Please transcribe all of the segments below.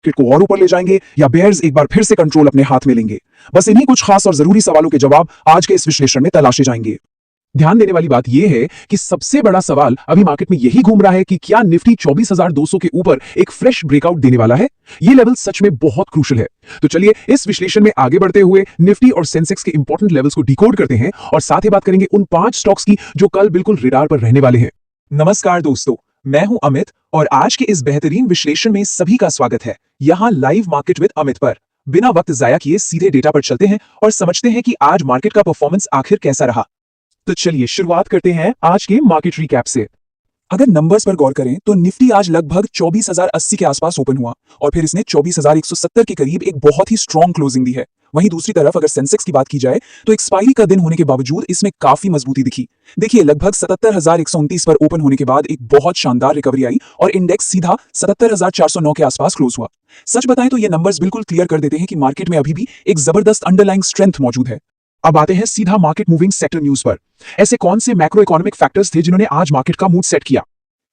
Market को और ऊपर ले जाएंगे या बेयर्स एक बार फिर से कंट्रोल अपने हाथ में लेंगे? बस इन्हीं कुछ खास और जरूरी सवालों के जवाब आज के इस विश्लेषण में तलाशे जाएंगे। ध्यान देने वाली बात यह है कि सबसे बड़ा सवाल अभी मार्केट में यही घूम रहा है कि क्या निफ्टी 24,200 के ऊपर एक फ्रेश ब्रेकआउट देने वाला है। यह लेवल सच में बहुत क्रूशियल है। तो चलिए इस विश्लेषण में आगे बढ़ते हुए निफ्टी और सेंसेक्स के इंपॉर्टेंट लेवल्स को डिकोड करते हैं और साथ ही बात करेंगे उन 5 स्टॉक्स की जो कल बिल्कुल रडार पर रहने वाले हैं। नमस्कार दोस्तों, मैं हूं अमित और आज के इस बेहतरीन विश्लेषण में सभी का स्वागत है। यहां लाइव मार्केट विद अमित पर बिना वक्त जाया किए सीधे डेटा पर चलते हैं और समझते हैं कि आज मार्केट का परफॉर्मेंस आखिर कैसा रहा। तो चलिए शुरुआत करते हैं आज के मार्केट रिकैप से। अगर नंबर्स पर गौर करें तो निफ्टी आज लगभग 24,080 के आसपास ओपन हुआ और फिर इसने 24,170 के करीब एक बहुत ही स्ट्रॉन्ग क्लोजिंग दी है। वहीं दूसरी तरफ अगर सेंसेक्स की बात की जाए तो एक्सपायरी का दिन होने के बावजूद इसमें काफी मजबूती दिखी। देखिए लगभग 77,129 पर ओपन होने के बाद एक बहुत शानदार रिकवरी आई और इंडेक्स सीधा 77,409 के आसपास क्लोज हुआ। सच बताएं तो ये नंबर्स बिल्कुल क्लियर कर देते हैं कि मार्केट में अभी भी एक जबरदस्त अंडरलाइंग स्ट्रेंथ मौजूद है। अब आते हैं सीधा मार्केट मूविंग सेक्टर न्यूज पर। ऐसे कौन से मैक्रो इकोनॉमिक फैक्टर्स थे जिन्होंने आज मार्केट का मूड सेट किया?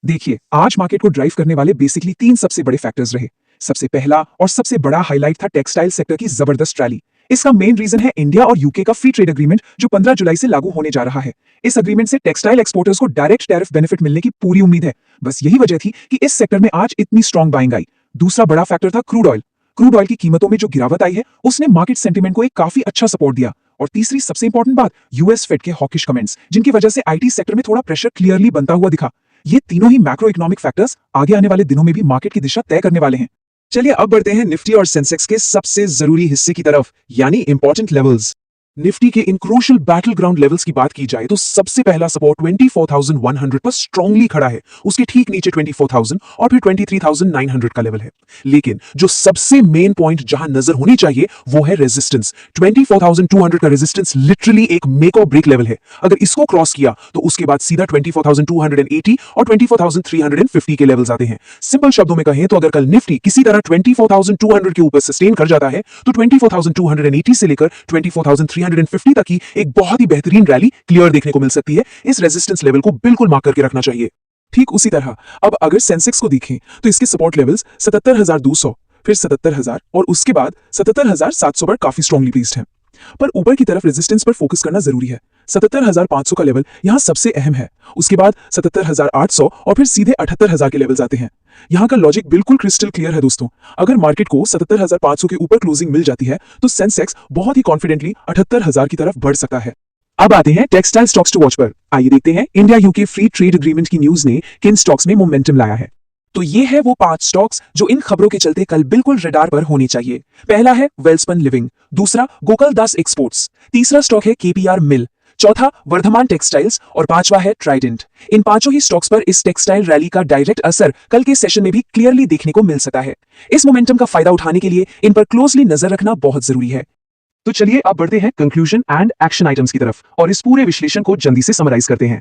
देखिए आज मार्केट को ड्राइव करने वाले बेसिकली 3 सबसे बड़े फैक्टर्स रहे। सबसे पहला और सबसे बड़ा हाईलाइट था टेक्सटाइल सेक्टर की जबरदस्त रैली। इसका मेन रीजन है इंडिया और यूके का फ्री ट्रेड एग्रीमेंट जो 15 जुलाई से लागू होने जा रहा है। इस एग्रीमेंट से टेक्सटाइल एक्सपोर्टर्स को डायरेक्ट टैरिफ बेनिफिट मिलने की पूरी उम्मीद है। बस यही वजह थी कि इस सेक्टर में आज इतनी स्ट्रॉन्ग बाइंग आई। दूसरा बड़ा फैक्टर था क्रूड ऑयल। क्रूड ऑयल की कीमतों में जो गिरावट आई है उसने मार्केट सेंटीमेंट को एक काफी अच्छा सपोर्ट दिया। और तीसरी सबसे इंपॉर्टेंट बात, यूएस फेड के हॉकिश कमेंट्स जिनकी वजह से आईटी सेक्टर में थोड़ा प्रेशर क्लियरली बनता हुआ दिखा। ये तीनों ही मैक्रो इकोनॉमिक फैक्टर्स आगे आने वाले दिनों में भी मार्केट की दिशा तय करने वाले हैं। चलिए अब बढ़ते हैं निफ्टी और सेंसेक्स के सबसे जरूरी हिस्से की तरफ, यानी इंपॉर्टेंट लेवल्स। निफ्टी के इन क्रूशियल बैटल ग्राउंड लेवल्स की बात की जाए तो सबसे पहला सपोर्ट 24,100 पर स्ट्रांगली खड़ा है। उसके ठीक नीचे 24,000 और फिर 23,900 का लेवल है। लेकिन जो सबसे मेन पॉइंट जहां नजर होनी चाहिए वो है रेजिस्टेंस। 24,200 का रेजिस्टेंस लिटरली एक मेक और ब्रेक लेवल है। अगर इसको क्रॉस किया तो उसके बाद सीधा 24,280 और 24,350 के लेवल्स आते हैं। सिंपल शब्दों में कहें तो अगर कल निफ्टी किसी तरह 24,200 के ऊपर सस्टेन कर जाता है तो 24,280 से लेकर 24,350 तक की एक बहुत ही बेहतरीन रैली क्लियर देखने को मिल सकती है। इस रेजिस्टेंस लेवल को बिल्कुल मार्क करके रखना चाहिए। ठीक उसी तरह अब अगर सेंसेक्स को देखें तो इसके सपोर्ट लेवल्स 77,200, फिर 77,000 और उसके बाद 77,700 पर काफी स्ट्रांगली प्लेस्ड हैं। पर ऊपर की तरफ रेजिस्टेंस पर फोकस करना जरूरी है। 77,500 का लेवल यहां सबसे अहम है। उसके बाद 77,800 और फिर सीधे 78,000 के लेवल्स आते हैं। यहां का लॉजिक बिल्कुल क्रिस्टल क्लियर है दोस्तों। अगर मार्केट को 77,500 के ऊपर क्लोजिंग मिल जाती है तो सेंसेक्स बहुत ही कॉन्फिडेंटली 78,000 की तरफ बढ़ सकता है। अब आते हैं टेक्सटाइल स्टॉक्स टू वॉच पर। आइए देखते हैं India UK free trade agreement की न्यूज ने किन स्टॉक्स में मोमेंटम लाया है। तो ये है वो 5 स्टॉक्स जो इन खबरों के चलते कल बिल्कुल रडार पर होने चाहिए। पहला है वेल्सपन लिविंग, दूसरा गोकुलदास एक्सपोर्ट्स, तीसरा स्टॉक है केपीआर मिल, चौथा वर्धमान टेक्सटाइल्स और पांचवा है ट्राइडेंट। इन पांचों ही स्टॉक्स पर इस टेक्सटाइल रैली का डायरेक्ट असर कल के सेशन में भी क्लियरली देखने को मिल सकता है। इस मोमेंटम का फायदा उठाने के लिए इन पर क्लोजली नजर रखना बहुत जरूरी है। तो चलिए अब बढ़ते हैं कंक्लूजन एंड एक्शन आइटम्स की तरफ और इस पूरे विश्लेषण को जल्दी से समराइज करते हैं।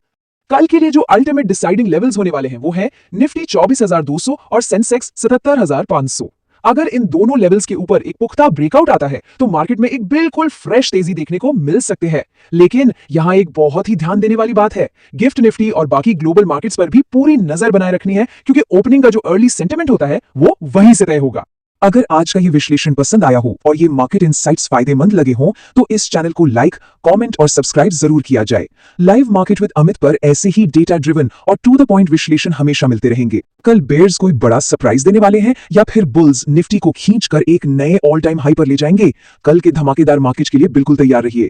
कल के लिए जो अल्टीमेट डिसाइडिंग लेवल्स होने वाले हैं वो है निफ्टी 24,200 और सेंसेक्स 77,500। अगर इन दोनों लेवल्स के ऊपर एक पुख्ता ब्रेकआउट आता है तो मार्केट में एक बिल्कुल फ्रेश तेजी देखने को मिल सकते हैं। लेकिन यहां एक बहुत ही ध्यान देने वाली बात है, गिफ्ट निफ्टी और बाकी ग्लोबल मार्केट्स पर भी पूरी नजर बनाए रखनी है क्योंकि ओपनिंग का जो अर्ली सेंटिमेंट होता है वो वहीं से तय होगा। अगर आज का ये विश्लेषण पसंद आया हो और ये मार्केट इनसाइट्स फायदेमंद लगे हों तो इस चैनल को लाइक, कमेंट और सब्सक्राइब जरूर किया जाए। लाइव मार्केट विद अमित पर ऐसे ही डेटा ड्रिवन और टू द पॉइंट विश्लेषण हमेशा मिलते रहेंगे। कल बेयर्स कोई बड़ा सरप्राइज देने वाले हैं या फिर बुल्स निफ्टी को खींचकर एक नए ऑल टाइम हाई पर ले जाएंगे? कल के धमाकेदार मार्केट के लिए बिल्कुल तैयार रहिए।